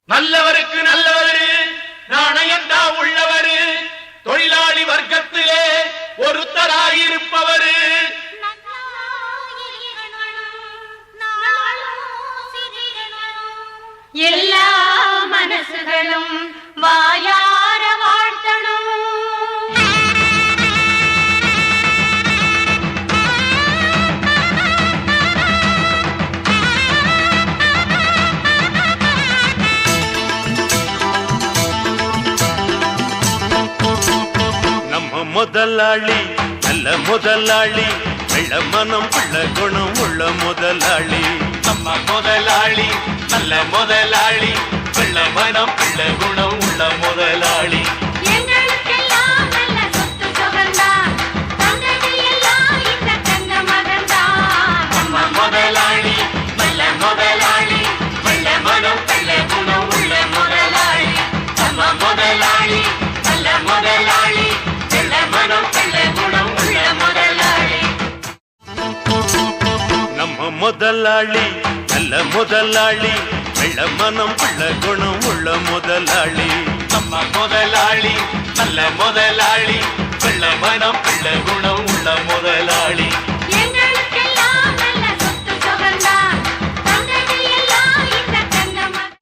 நல்லவருக்கு நல்லவரு நாணயந்தா உள்ளவரு தொழிலாளி வர்க்கத்திலே ஒருத்தராயிருப்பவரு எல்லா மனசுகளும் வாயார வாழ்த்தணும். நம்ம முதலாளி நல்ல முதலாளி வெள்ள மனம் உள்ள குணம் உள்ள முதலாளி. நம்ம முதலாளி நல்ல முதலாளி வெள்ள மனம் உள்ள குணம் உள்ள முதலாளி. எங்களுக்கெல்லாம் நல்ல சொத்து சுகந்தான் தங்கதி எல்லாம் இந்த தங்க மகன்தான். நம்ம முதலாளி நல்ல முதலாளி வெள்ள மனம் உள்ள குணம் உள்ள முதலாளி. நம்ம முதலாளி நல்ல முதலாளி வெள்ள மனம் உள்ள குணம் உள்ள முதலாளி. நம்ம முதலாளி நல்ல முதலாளி வெள்ள மனம் உள்ள குணம் உள்ள முதலாளி. நம்ம முதலாளி நல்ல முதலாளி வெள்ள மனம் உள்ள குணம்